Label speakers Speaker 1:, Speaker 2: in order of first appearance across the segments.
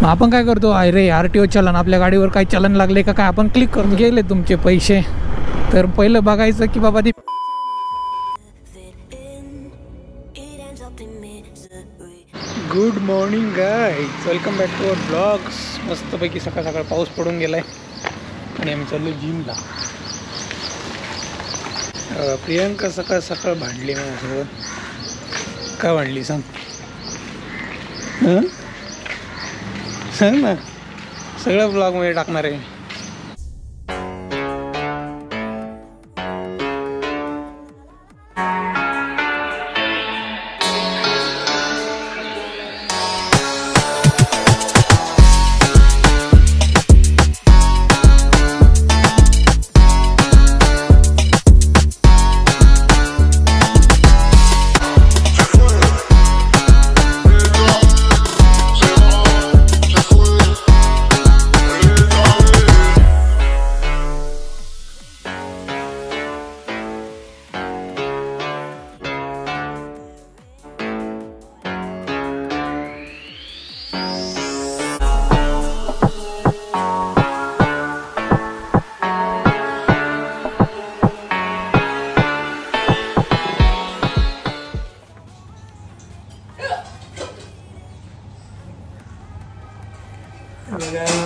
Speaker 1: मग आपण काय करतो, अरे RTO चलन, आपल्या गाडीवर काही चलन लागले का काय, आपण क्लिक करून गेले तुमचे पैसे. तर पहिलं बघायचं की बाबा ती. Good morning guys, welcome back to our blogs. मस्तपैकी सकाळ सकाळ पाऊस पडून गेलाय आणि आम्ही चाललो जिमला. प्रियांका सकाळ सकाळ भांडली माझ्यासोबत. का भांडली सांग? सांग ना, सगळं ब्लॉगमध्ये टाकणार आहे.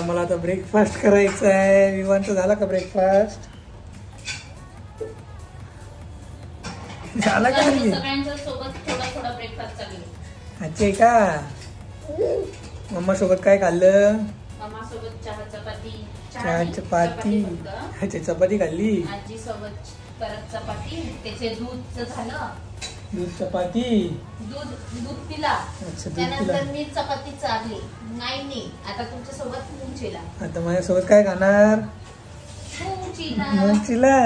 Speaker 1: मला आता ब्रेकफास्ट करायचा आहे. विवांचा झाला का ब्रेकफास्ट? झाला का?
Speaker 2: सगळ्यांच्या सोबत थोडा थोडा ब्रेकफास्ट चालू.
Speaker 1: अच्छा का? मम्मा सोबत काय खाल्लं?
Speaker 2: मम्मा सोबत चहा चपाती.
Speaker 1: अच्छा, चपाती खाल्ली.
Speaker 2: आजी सोबत परत चपाती, त्याचे दूध झालं.
Speaker 1: दूध चपाती,
Speaker 2: दूध पिला. त्यानंतर मी चपाती चारली. नाही आता तुमच्या सोबत मुंगचिला.
Speaker 1: आता माझ्यासोबत काय खाणार? मुंगचिला.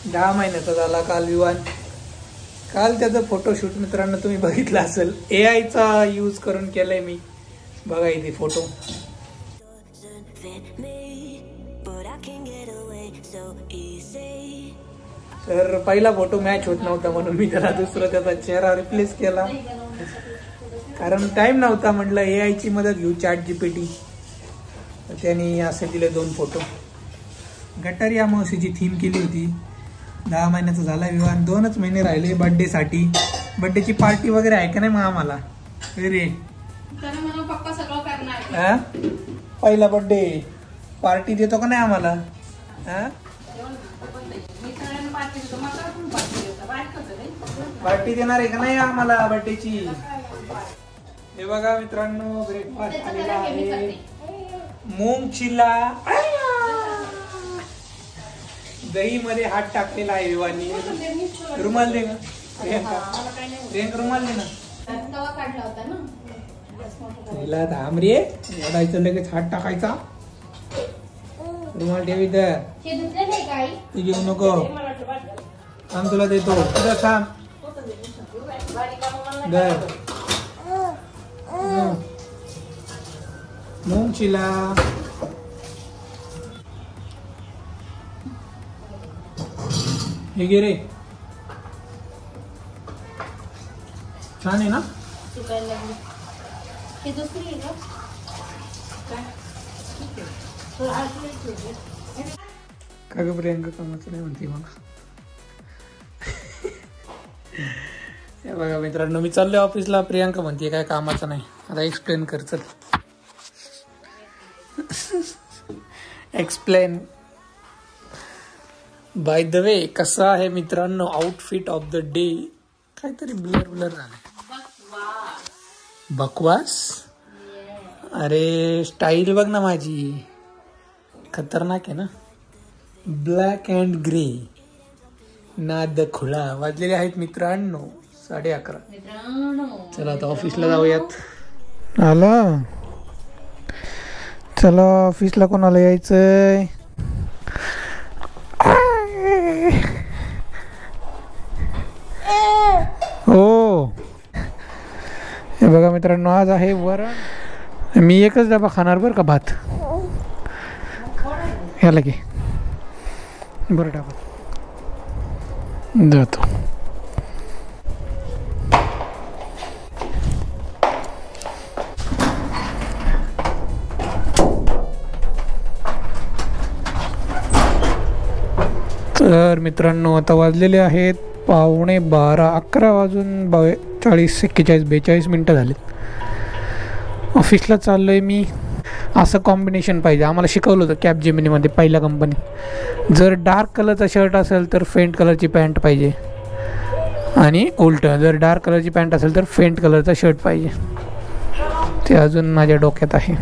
Speaker 1: 10 महिन्याचा झाला काल विवान. काल त्याचा फोटोशूट मित्रांनो तुम्ही बघितला असेल. AI चा यूज करून केलाय मी. बघा इथे फोटो. तर पहिला फोटो मॅच होत नव्हता म्हणून मी त्याला दुसरा त्याचा चेहरा रिप्लेस केला, कारण टाइम नव्हता. म्हटलं AI ची मदत घेऊ, ChatGPT. त्यांनी असे दिले 2 फोटो. गटारी अमावस्येची थीम केली होती. 10 महिन्याचा झाला विवाह. 2च महिने राहिले बर्थडे साठी. बर्थडेची पार्टी वगैरे आहे का नाही मग आम्हाला? अरे
Speaker 2: पप्पा सगळं करणार.
Speaker 1: पहिला बर्थडे पार्टी देतो का नाही आम्हाला? पार्टी देणार आहे का नाही आम्हाला बर्थडेची? हे बघा मित्रांनो, ब्रेकफास्ट आलेला आहे. मूंग चिला, दही मध्ये हात टाकलेला आहे विवानी. रुमाल दे ना प्रियंका, रुमाल दे ना. तिला थांब रे, ओढायचं लगेच हात टाकायचा. रुमाल ठेव इथं. तू घेऊ नको, थांब तुला देतो. तुझा थांब. मूंग चिला. हे घे रे, छान आहे ना? का ग प्रियंका, कामाचं नाही म्हणते मला. हे बघा मित्रांनो, मी चाललोय ऑफिसला. प्रियंका म्हणते काय कामाचं नाही. आता एक्सप्लेन कर, चल. एक्सप्लेन. बाय द वे, कसा आहे मित्रांनो आउटफिट ऑफ द डे? काहीतरी ब्लर झालं. बकवास. अरे स्टाईल बघ ना माझी, खतरनाक आहे ना. ब्लॅक अँड ग्रे, नाद खुळा. वाजलेले आहेत मित्रांनो 11:30. चला आता ऑफिसला जाऊयात. आला, चला ऑफिसला. कोणाला यायचंय? हो, हे बघा मित्रांनो, आज आहे वरण. मी एकच डबा खाणार बरं का, भात. ह्याला घे बरं डबा. जातो. तर मित्रांनो आता वाजलेले आहेत 11:15, 11 वाजून 42 मिनटं झालीत. ऑफिसला चाललो आहे मी. असं कॉम्बिनेशन पाहिजे. आम्हाला शिकवलं होतं कॅपजेमिनीमध्ये पहिल्या कंपनीत. जर डार्क कलरचा शर्ट असेल तर फेंट कलरची पॅन्ट पाहिजे आणि उलटं जर डार्क कलरची पॅन्ट असेल तर फेंट कलरचा शर्ट पाहिजे. ते अजून माझ्या डोक्यात आहे.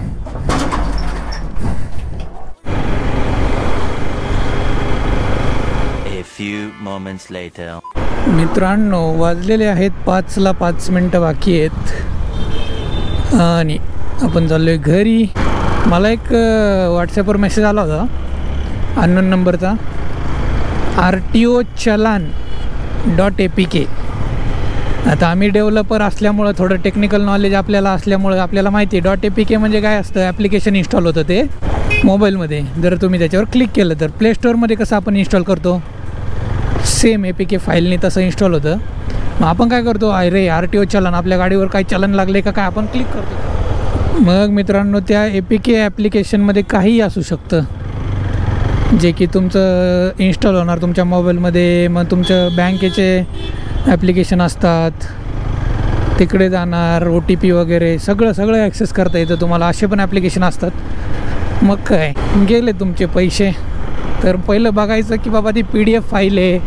Speaker 1: मित्रांनो वाजलेले आहेत 5ला 5 मिनटं बाकी आहेत आणि आपण चाललो आहे घरी. मला एक व्हॉट्सॲपवर मेसेज आला होता अननोन नंबरचा, RTO चलान.apk. आता आम्ही डेव्हलपर असल्यामुळं थोडं टेक्निकल नॉलेज आपल्याला असल्यामुळं आपल्याला माहिती आहे .apk म्हणजे काय असतं. ॲप्लिकेशन इन्स्टॉल होतं ते मोबाईलमध्ये. जर तुम्ही त्याच्यावर क्लिक केलं तर प्ले स्टोअरमध्ये कसं आपण इन्स्टॉल करतो सेम APK फाईलने तसं इन्स्टॉल होतं. मग आपण काय करतो, अरे RTO चलन, आपल्या गाडीवर काही चलन लागले का काय, आपण क्लिक करतो. मग मित्रांनो त्या APK ॲप्लिकेशनमध्ये काहीही असू शकतं जे की तुमचं इन्स्टॉल होणार तुमच्या मोबाईलमध्ये. मग तुमचं बँकेचे ॲप्लिकेशन असतात तिकडे जाणार, OTP वगैरे सगळं ॲक्सेस करता येतं तुम्हाला. असे पण ॲप्लिकेशन असतात. मग काय गेले तुमचे पैसे. तर पहिलं बघायचं की बाबा ती PDF फाईल आहे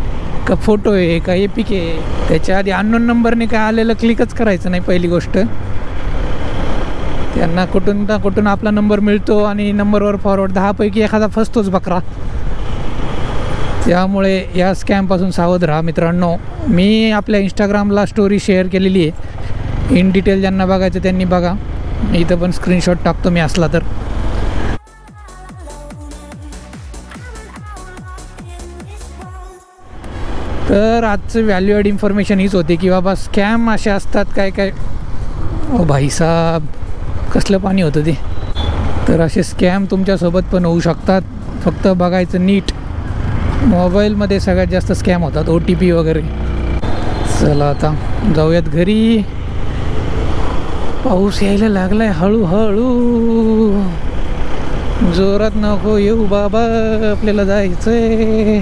Speaker 1: का फोटो आहे का APK आहे. त्याच्या आधी अननोन नंबरने काय आलेलं क्लिकच करायचं नाही पहिली गोष्ट. त्यांना कुठून आपला नंबर मिळतो आणि नंबरवर फॉरवर्ड 10 पैकी एखादा फसतोच बकरा. त्यामुळे या स्कॅमपासून सावध राहा मित्रांनो. मी आपल्या इंस्टाग्रामला स्टोरी शेअर केलेली आहे. इन डिटेल ज्यांना बघायचं त्यांनी बघा. इथं पण स्क्रीनशॉट टाकतो मी असला तर. तर आजचं व्हॅल्यू ॲड इन्फॉर्मेशन हीच होती की बाबा स्कॅम असे असतात काय. ओ भाई साहब कसलं पाणी होतं ते. तर असे स्कॅम तुमच्यासोबत पण होऊ शकतात. फक्त बघायचं नीट. मोबाईलमध्ये सगळ्यात जास्त स्कॅम होतात OTP वगैरे. चला आता जाऊयात घरी. पाऊस यायला लागलाय हळूहळू. जोरात नको येऊ बाबा, आपल्याला जायचंय.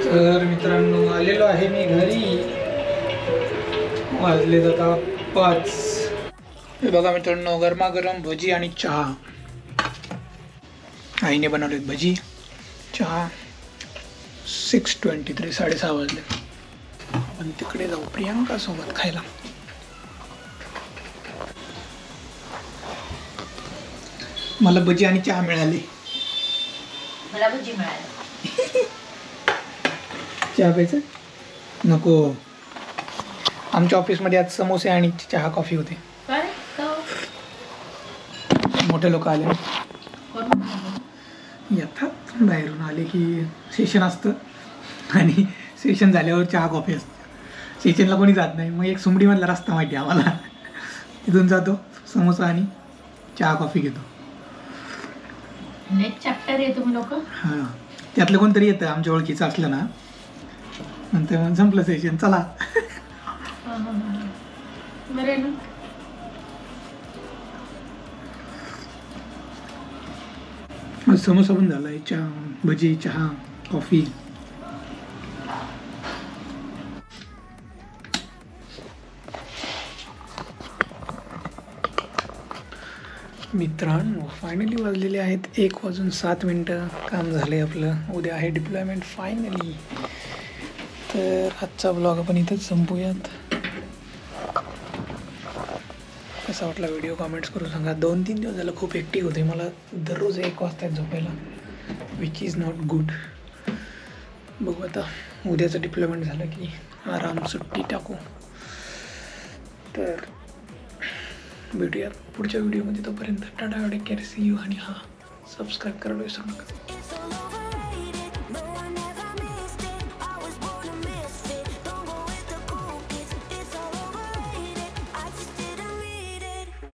Speaker 1: तर मित्रांनो आलेलो आहे मी घरी. वाजले आता 5. हे बघा मित्रांनो गरमागरम भजी आणि चहा. आईने बनवलेत भजी, चहा. 6:23 6:30 वाजले. आपण तिकडे जाऊ प्रियांका सोबत खायला. मला भजी आणि चहा मिळाली.
Speaker 2: मला भजी मिळाली.
Speaker 1: चहा प्यायचं नको. आमच्या ऑफिसमध्ये आज समोसे आणि चहा कॉफी होते. मोठे लोक आले येतात बाहेरून. आले की सेशन असतं आणि सेशन झाल्यावर चहा कॉफी असते. सेशनला कोणी जात नाही. मग एक सुमडीमधला रस्ता माहिती आहे आम्हाला. तिथून जातो, समोसा आणि चहा कॉफी घेतो.
Speaker 2: चॅप्टर आहे तुम्ही लोक.
Speaker 1: हां त्यातलं कोणतरी येतं आमच्या ओळखीचं असलं ना. नंतर मग संपलं सेशन, चला.
Speaker 2: बरं ना.
Speaker 1: समोसा पण झाला आहे, चहा, भजी, चहा, कॉफी. मित्रांनो फायनली वाजलेले आहेत 1:07. काम झालं आहे आपलं. उद्या आहे डिप्लॉयमेंट फायनली. तर आजचा ब्लॉग आपण इथंच संपूयात. कसा वाटला व्हिडिओ कमेंट्स करून सांगा. 2-3 दिवस झालं खूप ॲक्टिव्ह होते. मला दररोज 1 वाजता झोपायला, विच इज नॉट गुड. बघू आता उद्याचं डिप्लॉयमेंट झालं की आराम सुट्टी टाकू. तर भेटूयात पुढच्या व्हिडिओमध्ये. तोपर्यंत tata, take care, see you. आणि हां सबस्क्राईब करायला विसरू नका.